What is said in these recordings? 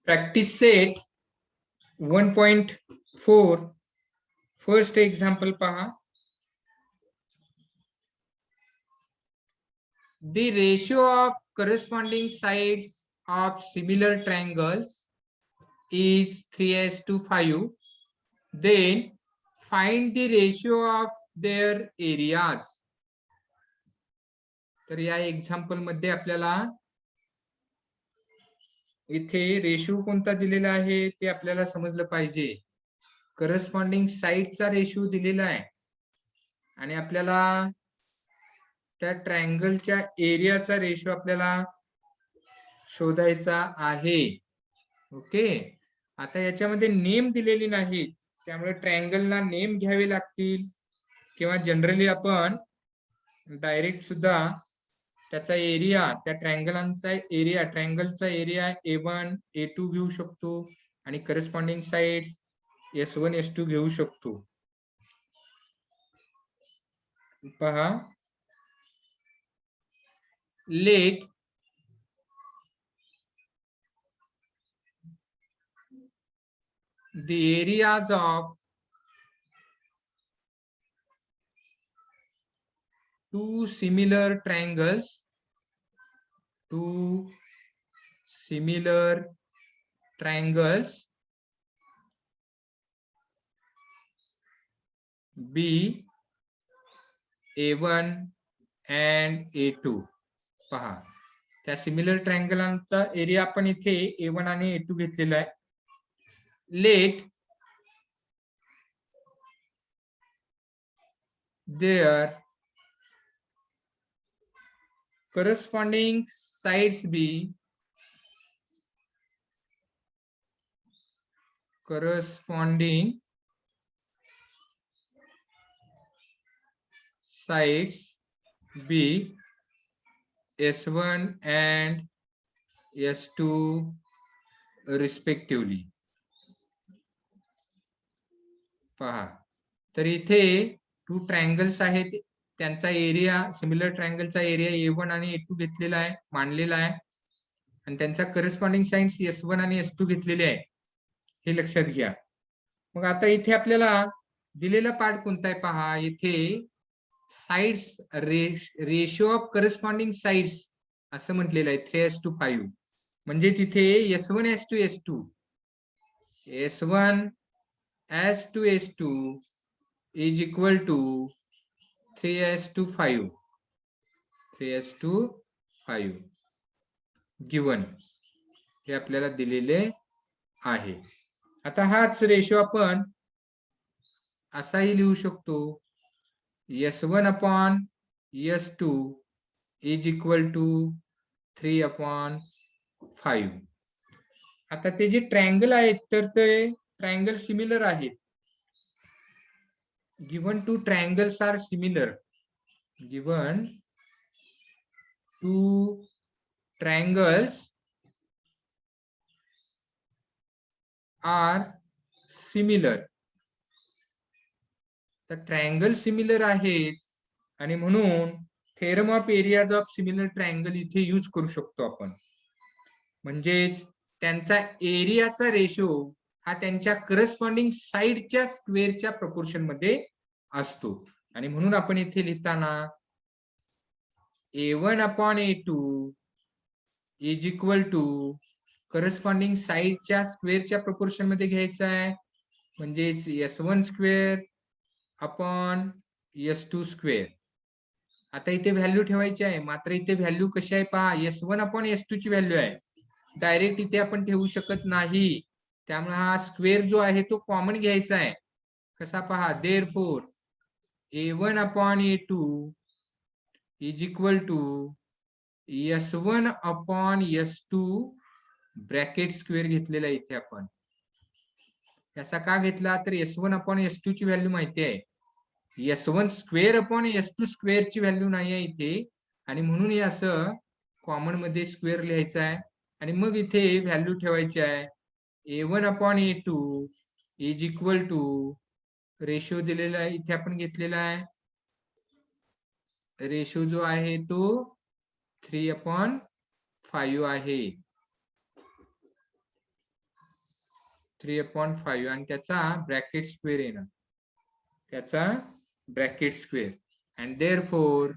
Practice set 1.4 first example पहा. The ratio of corresponding sides of similar triangles is 3:5. Then find the ratio of their areas. तर या example मध्ये आपल्याला इथे ratio कोणता दिलेला आहे ते आपल्याला समजलं पाहिजे. करस्पॉन्डिंग साइडचा रेशो दिलेला आहे आणि आपल्याला त्या ट्रायंगलच्या एरियाचा रेशो आपल्याला शोधायचा आहे. ओके, आता याच्यामध्ये नेम दिलेली नाही, त्यामुळे ट्रायंगलला नेम घ्यावे लागतील किंवा जनरली आपण डायरेक्ट सुद्धा त्याचा एरिया, त्या ट्रायंगलचा एरिया, ट्रायंगलचा एरिया A1 A2 घेऊ शकतो आणि करस्पॉन्डिंग साइड्स S1 S2 घेऊ शकतो. पहा, late the areas of two similar triangles B A1 and A2. पहा, त्या सिमिलर ट्रायंगलांचा एरिया आपण इथे A1 आणि A2 घेतलेला आहे. Let their corresponding sides be S1 and S2 respectively. पहा, तर इथे टू ट्रायंगल्स आहेत, त्यांचा एरिया, सिमिलर ट्रायंगलचा एरिया A1 आणि A2 घेतलेला आहे, मानलेला आहे, आणि त्यांचा करस्पॉन्डिंग साइड्स S1 आणि S2 घेतलेले आहे, हे लक्षात घ्या. मग आता इथे आपल्याला दिलेला पार्ट कोणता आहे पहा, इथे sides ratio of corresponding sides असं म्हटलेलं आहे 3:5. म्हणजे तिथे S1 S2 is equal to 3:5. Given हे आपल्याला दिलेले आहे. आता हाच रेशो आपण असाही लिहू शकतो, S1 upon S2 is equal to 3/5. आता ते जे ट्रायंगल आहेत तर ते ट्रायंगल सिमिलर आहेत. Given two triangles are similar. Given two triangles are similar. तर ट्रायंगल सिमिलर आहेत आणि म्हणून theorem of areas of similar triangle इथे यूज करू शकतो आपण. म्हणजेच त्यांचा एरियाचा रेशो हा त्यांच्या करस्पॉन्डिंग साइडच्या स्क्वेअरच्या प्रपोर्शन मध्ये असतो, आणि म्हणून आपण इथे लिहिताना A1 upon A2 is equal to corresponding साइडच्या स्क्वेअरच्या प्रपोर्शन मध्ये घ्यायचा आहे, म्हणजेच S1 square upon S2 square. आता इथे व्हॅल्यू ठेवायची आहे, मात्र इथे व्हॅल्यू कशी आहे पहा, S1 अपॉन S2 ची व्हॅल्यू आहे, डायरेक्ट इथे आपण ठेवू शकत नाही, त्यामुळे हा स्क्वेअर जो आहे तो कॉमन घ्यायचा आहे. कसा पहा, therefore A1 upon A2 is equal to S1 upon S2 bracket square घेतलेला इथे आपण. त्याचा का घेतला तर S1 अपॉन S2 ची व्हॅल्यू माहिती आहे, S1 square upon S2 square ची व्हॅल्यू नाही आहे इथे, आणि म्हणून हे असं कॉमन मध्ये स्क्वेअर लिहायचं आहे आणि मग इथे व्हॅल्यू ठेवायची आहे. A1 upon A2 is equal to ratio दिलेला आहे इथे आपण घेतलेला आहे, रेशो जो आहे तो 3/5 आहे. 3/5 आणि त्याचा ब्रॅकेट स्क्वेअर येणार, त्याचा bracket square. And therefore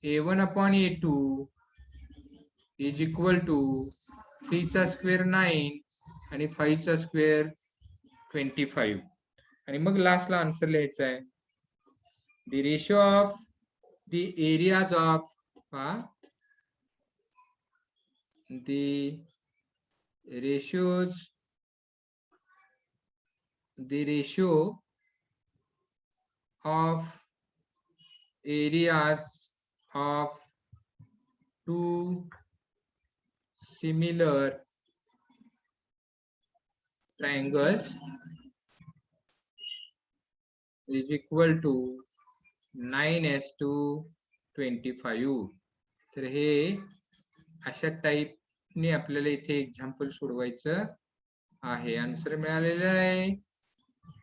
A1/A2 is equal to 3 चा स्क्वेअर 9 आणि 5 चा स्क्वेअर 25. आणि मग लास्टला आन्सर लिहायचा आहे the ratio of the areas of the ratio of areas of two similar triangles is equal to 9:25. तर हे अशा टाईपने आपल्याला इथे एक्झाम्पल सोडवायचं आहे. आन्सर मिळालेलं आहे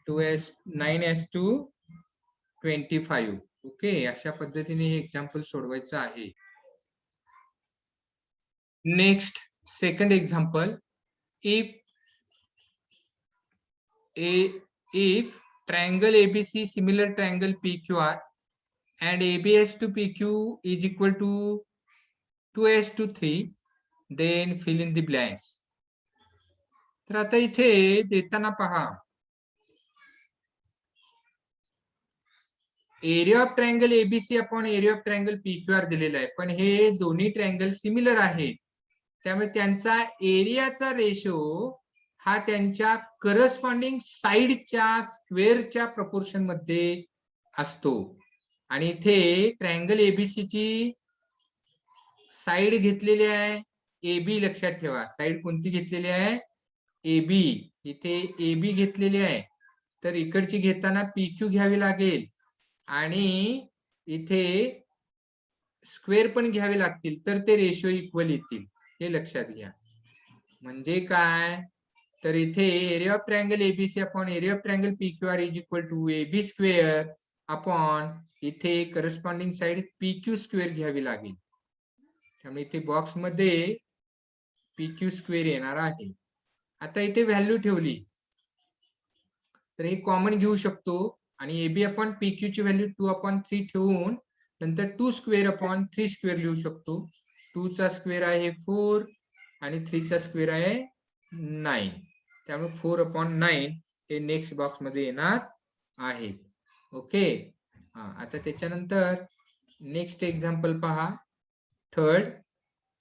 9:25. ओके, अशा पद्धतीने हे एक्झाम्पल सोडवायचं आहे. Next second example, if triangle ABC similar triangle PQR and ABS to PQ is equal to 2:3, then fill in the blanks. तर आता इथे देताना पहा, area of triangle ABC upon area of triangle PQR दिलेला आहे, पण हे दोन्ही ट्रायंगल सिमिलर आहेत, त्यामुळे त्यांचा एरियाचा रेशो हा त्यांच्या करस्पॉन्डिंग साइडच्या स्क्वेअरच्या प्रपोर्शन मध्ये असतो. आणि इथे ट्रायंगल एबीसी ची साइड घेतलेली आहे एबी. लक्षात ठेवा, साइड कोणती घेतलेली आहे? एबी. इथे एबी घेतलेली आहे, तर इकडची घेताना पीक्यू घ्यावी लागेल आणि इथे स्क्वेअर पण घ्यावे लागतील, तर ते रेशो इक्वल येतील, हे लक्षात घ्या. म्हणजे काय, तर इथे area of triangle ABC upon area of triangle PQR is equal to AB square upon इथे करस्पॉन्डिंग साइड पीक्यू स्क्वेअर घ्यावी लागेल. त्यामुळे इथे बॉक्स मध्ये पीक्यू स्क्वेअर येणार आहे. आता इथे व्हॅल्यू ठेवली तर हे कॉमन घेऊ शकतो आणि एबी अपॉन पीक्यू ची व्हॅल्यू 2/3 ठेवून नंतर 2 स्क्वेअर अपॉन 3 स्क्वेअर लिहू शकतो. 2 चा स्क्वेअर आहे 4 आणि 3 चा स्क्वेअर आहे 9. त्यामुळे 4/9 हे नेक्स्ट बॉक्स मध्ये येणार आहे. ओके, आता त्याच्यानंतर नेक्स्ट एक्झाम्पल पहा, third.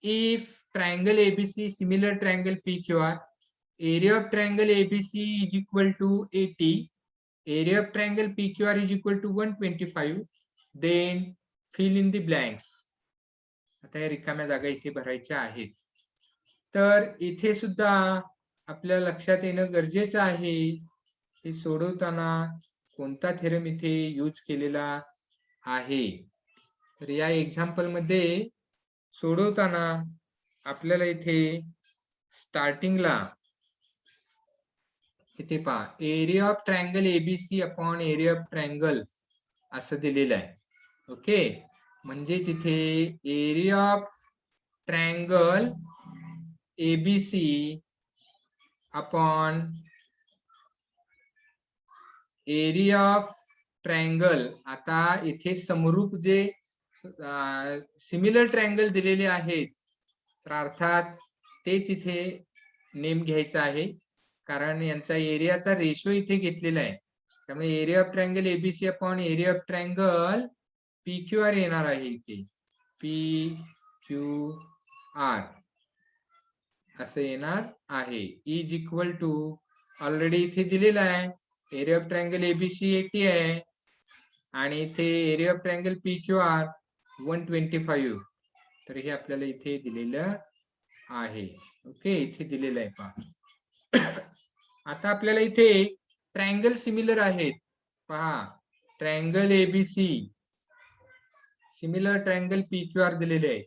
If triangle ABC similar triangle PQR, area of triangle ABC is equal to 80, area of triangle PQR is equal to 125, then fill in the blanks. आता या रिकाम्या जागा इथे भरायच्या आहेत. तर इथे सुद्धा आपल्या लक्षात येणं गरजेचं आहे की सोडवताना कोणता थेरम इथे यूज केलेला आहे. तर या एक्झाम्पल मध्ये सोडवताना आपल्याला इथे स्टार्टिंगला इथे पहा, area of triangle ABC upon area of triangle असं दिलेलं आहे. ओके, म्हणजे तिथे area of triangle ABC upon area of triangle. आता इथे समरूप जे सिमिलर ट्रायंगल दिलेले आहेत, तर अर्थात तेच इथे नेम घ्यायचं आहे, कारण यांचा एरियाचा रेशो इथे घेतलेला आहे. त्यामुळे area of triangle ABC upon area of triangle PQR येणार आहे. इथे पीक्यूआर असं येणार आहे. इज इक्वल टू ऑलरेडी इथे दिलेला आहे, एरिया ऑफ ट्रायंगल एबीसी 80 आहे आणि इथे एरिया ऑफ ट्रायंगल पीक्यूआर 125. तर हे आपल्याला इथे दिलेलं आहे. ओके, इथे दिलेलं आहे पहा. आता आपल्याला इथे ट्रायंगल सिमिलर आहेत पहा, triangle ABC similar triangle PQR दिलेले आहे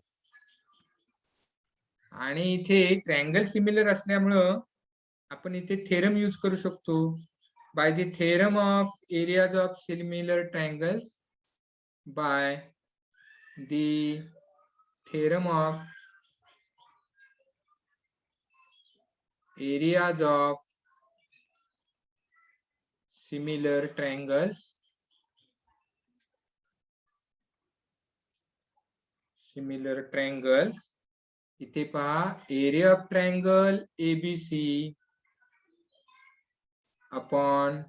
आणि इथे ट्रायंगल सिमिलर असल्यामुळं आपण इथे थेरम यूज करू शकतो. By the theorem of areas of similar triangles, by the theorem of areas of similar triangles इथे पहा area of triangle ABC upon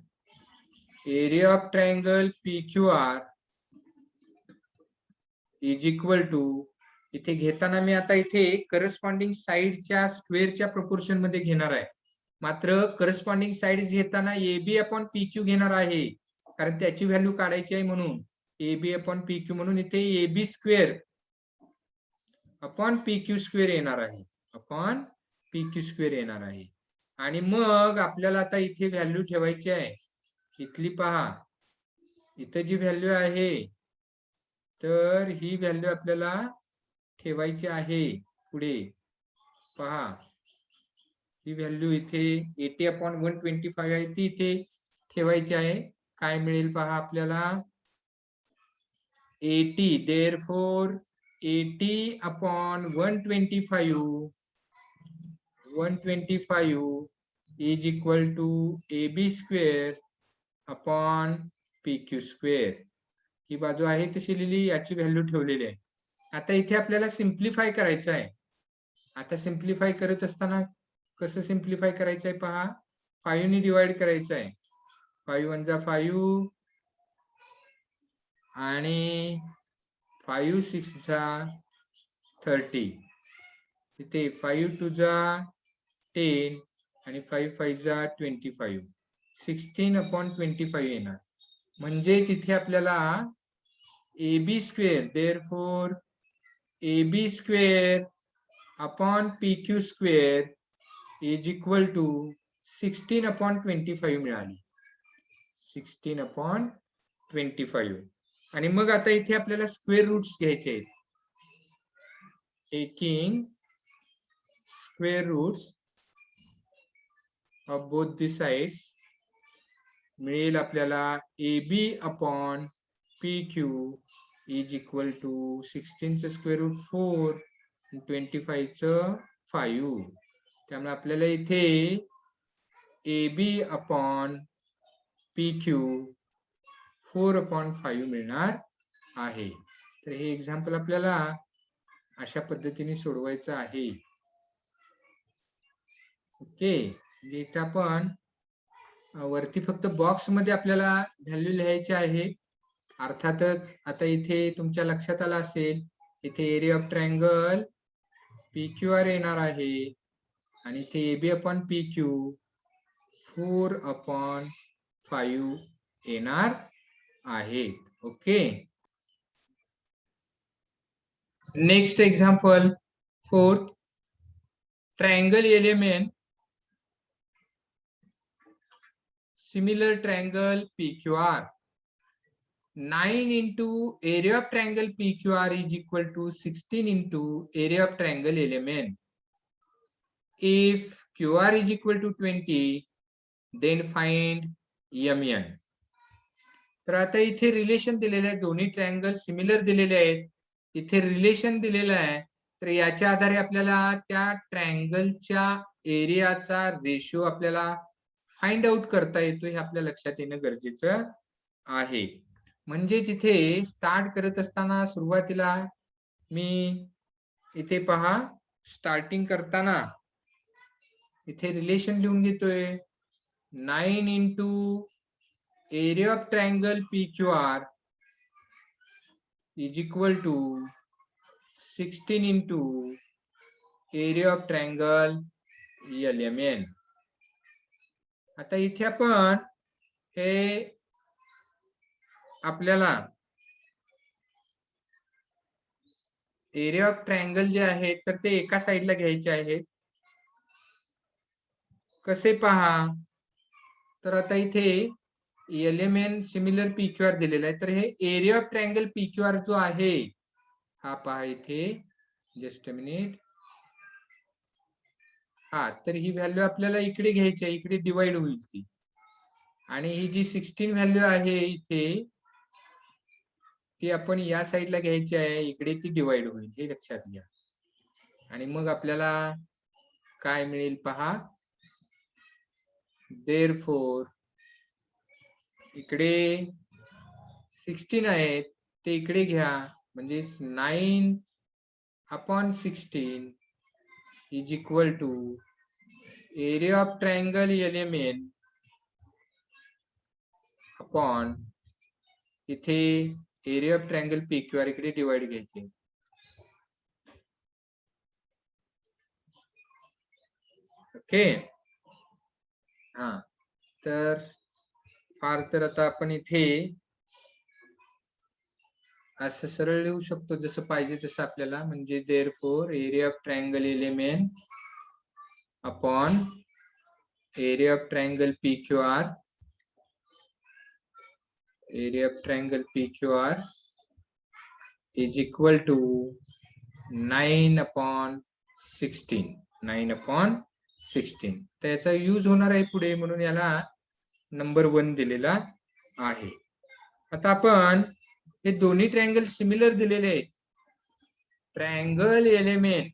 area of triangle PQR is equal to, इथे घेताना मी आता इथे करस्पॉन्डिंग साइडच्या स्क्वेअरच्या प्रपोर्शन मध्ये घेणार आहे. मात्र करस्पॉन्डिंग साइड्स घेताना AB अपॉन PQ घेणार आहे, कारण त्याची व्हॅल्यू काढायची आहे. म्हणून AB अपॉन PQ, म्हणून इथे AB square upon PQ square येणार आहे, अपॉन PQ स्क्वेअर येणार आहे. आणि मग आपल्याला आता इथे व्हॅल्यू ठेवायची आहे. इथली पहा, इथे जी व्हॅल्यू आहे तर ही व्हॅल्यू आपल्याला ठेवायची आहे. पुढे पहा, ही व्हॅल्यू इथे 80/125 आहे, ती इथे ठेवायची आहे. काय मिळेल पहा आपल्याला, 80. Therefore 80/125 is equal to AB square upon PQ square. ही बाजू आहे तशी लिहिली, याची व्हॅल्यू ठेवलेली आहे. आता इथे आपल्याला सिम्प्लिफाय करायचं आहे. आता सिम्प्लिफाय करत असताना कसं सिम्प्लिफाय करायचं आहे पहा, 5 ने डिवाइड करायचं आहे. 5 1 जा 5 आणि 5 6 जा 30. इथे 5 2 जा 10 आणि 5 5 जा 25. 16/25 येणार. म्हणजेच इथे आपल्याला AB square, therefore AB square upon PQ square is equal to 16/25 मिळाली. 16/25. आणि मग आता इथे आपल्याला स्क्वेअर रूट्स घ्यायचे आहेत. Taking square roots of both the sides मिळेल आपल्याला AB अपॉन PQ इज इक्वल टू 16चं स्क्वेअर रूट 4, 25चं 5. त्यामुळे आपल्याला इथे AB अपॉन PQ 4/5 मिळणार आहे. तर हे एक्झाम्पल आपल्याला अशा पद्धतीने सोडवायचं आहे. ओके, इथे आपण वरती फक्त बॉक्स मध्ये आपल्याला व्हॅल्यू लिहायची आहे. अर्थातच आता इथे तुमच्या लक्षात आलं असेल, इथे एरिया ऑफ ट्रायंगल PQR येणार आहे आणि इथे AB अपॉन PQ 4/5 येणार आहे. Okay, next example 4th. Triangle LMN similar triangle PQR. 9 into area of triangle PQR is equal to 16 into area of triangle element. If QR is equal to 20, then find MN. तर आता इथे relation दिलेले आहे, दोन्ही triangle similar दिलेले आहेत. इथे relation दिलेलं आहे, तर याच्या आधारे आपल्याला त्या ट्रायंगलच्या एरियाचा रेशो आपल्याला फाइंड आउट करता येतो. हे आपल्या लक्षात येणं गरजेचं आहे. म्हणजेच इथे स्टार्ट करत असताना सुरुवातीला मी इथे पहा, स्टार्टिंग करताना इथे रिलेशन लिहून घेतोय. 9 into area of triangle PQR is equal to 16 into area of triangle LMN. आता इथे आपण हे आपल्याला एरिया ऑफ ट्रायंगल जे आहे तर ते एका साइडला घ्यायचे आहेत. कसे पहा, तर आता इथे LMN सिमिलर PQR दिलेला आहे, तर हे एरिया ऑफ ट्रायंगल PQR जो आहे हा पहा इथे, जस्ट अ मिनिट. हा, तर ही व्हॅल्यू आपल्याला इकडे घ्यायची आहे, इकडे डिवाइड होईल ती. आणि ही जी 16 व्हॅल्यू आहे इथे, ती आपण या साइडला घ्यायची आहे, इकडे ती डिवाइड होईल, हे लक्षात घ्या. आणि मग आपल्याला काय मिळेल पहा, देअरफॉर इकडे 16 आहेत ते इकडे घ्या, म्हणजे 9/16 is equal to area of triangle LMN upon इथे area of triangle P Q R इकडे डिवाइड घ्यायचे. ओके. हा, तर फार तर आता आपण इथे असं सरळ लिहू शकतो जसं पाहिजे तसं आपल्याला, म्हणजे therefore area of triangle LMN upon area of triangle P Q R, area of triangle P Q R is equal to 9/16. 9/16 त्याचा यूज होणार आहे पुढे, म्हणून याला नंबर 1 दिलेला आहे. आता आपण हे दोन्ही ट्रायंगल सिमिलर दिलेले आहेत. Triangle LMN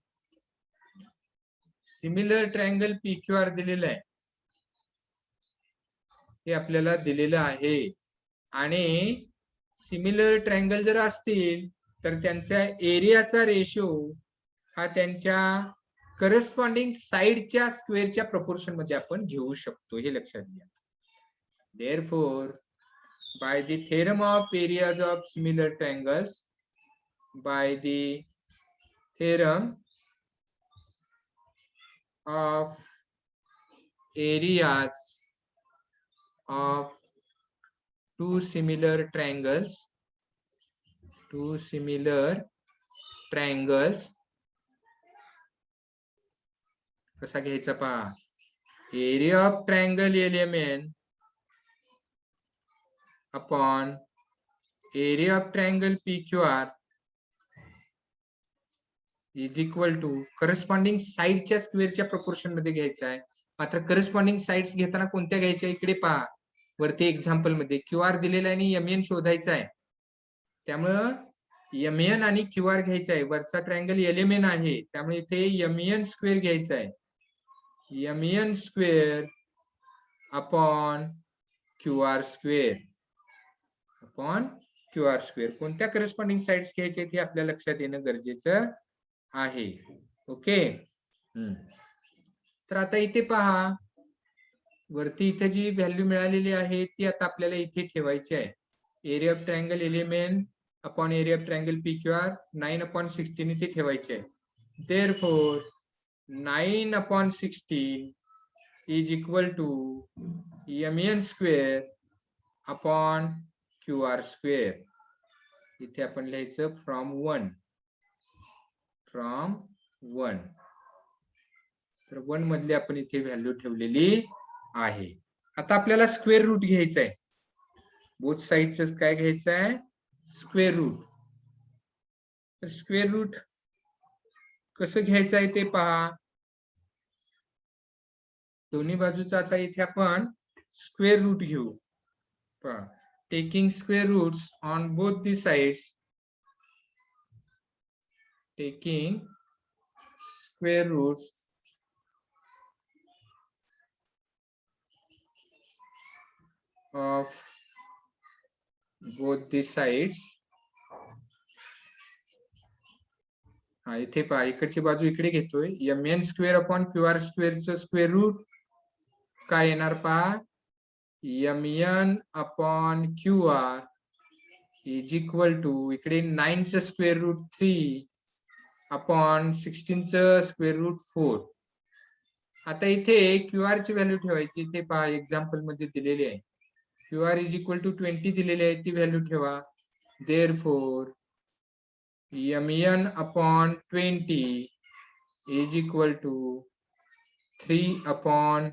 similar triangle P Q R दिलेलं आहे, हे आपल्याला दिलेलं आहे. आणि सिमिलर ट्रायंगल जर असतील तर त्यांच्या एरियाचा रेशो हा त्यांच्या करस्पॉन्डिंग साइडच्या स्क्वेअरच्या प्रपोर्शन मध्ये आपण घेऊ शकतो, हे लक्षात घ्या. Therefore by the theorem of areas of similar triangles, by the theorem of areas of two similar triangles कसा घ्यायचा पहा, area of triangle LMN upon area of triangle P Q R is equal to corresponding साइडच्या स्क्वेअरच्या proportion मध्ये घ्यायचा आहे. मात्र corresponding sides घेताना कोणत्या घ्यायच्या, इकडे पहा वरती एक्झाम्पल मध्ये क्यू आर दिलेला आहे आणि एमएन शोधायचा आहे. त्यामुळं एमएन आणि क्यू आर घ्यायचा आहे. वरचा ट्रायंगल एलिमेंट आहे त्यामुळे इथे एमएन स्क्वेअर घ्यायचा आहे. MN square upon Q R square upon Q R square. कोणत्या करस्पॉन्डिंग साइड्स घ्यायचे हे आपल्या लक्षात येणं गरजेचं आहे. ओके. तर आता इथे पहा वरती इथे जी व्हॅल्यू मिळालेली आहे ती आता आपल्याला इथे ठेवायची आहे. Area of triangle LMN upon area of triangle P Q R 9/16 इथे ठेवायचे आहे. Therefore 9/16 is equal to MN square upon Q R square. इथे आपण लिहायचं फ्रॉम 1. तर 1 मधली आपण इथे व्हॅल्यू ठेवलेली आहे. आता आपल्याला स्क्वेअर रूट घ्यायचं आहे. बोथ साइडचं काय घ्यायचं आहे, स्क्वेअर रूट. तर स्क्वेअर रूट कसं घ्यायचं आहे ते पहा. दोन्ही बाजूचा आता इथे आपण स्क्वेअर रूट घेऊ. पहा, taking square roots on both the sides, taking square roots of both the sides. हा, इथे पहा इकडची बाजू इकडे घेतोय. MN square upon Q R स्क्वेअरचं स्क्वेअर रूट काय येणार पहा, MN upon Q R is equal to इकडे 9चं स्क्वेअर रूट 3 अपॉन 16चं स्क्वेअर रूट 4. आता इथे क्यू आर ची व्हॅल्यू ठेवायची. इथे पहा एक्झाम्पल मध्ये दिलेली आहे. Q R is equal to 20 दिलेली आहे, ती व्हॅल्यू ठेवा. Therefore MN upon 20 is equal to 3/4.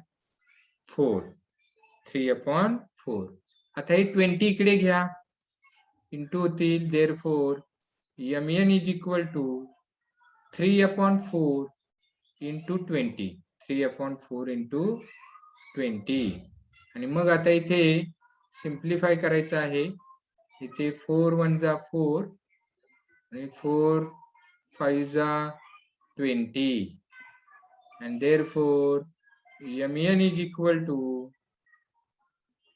3/4. आता हे 20 इकडे घ्या, इंटू होतील. Therefore MN is equal to 3/4 into 20. 3/4 into 20. आणि मग आता इथे सिम्प्लिफाय करायचं आहे. इथे 4 1 जा 4 आणि 4 5 जा 20. and therefore mn is equal to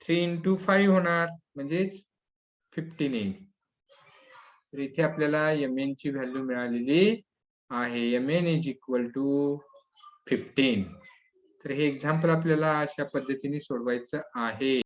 3 into 5 होणार म्हणजेच 15 येईल. तर इथे आपल्याला mn ची व्हॅल्यू मिळालेली आहे. mn is equal to 15. तर हे एक्झाम्पल आपल्याला अशा पद्धतीने सोडवायचं आहे.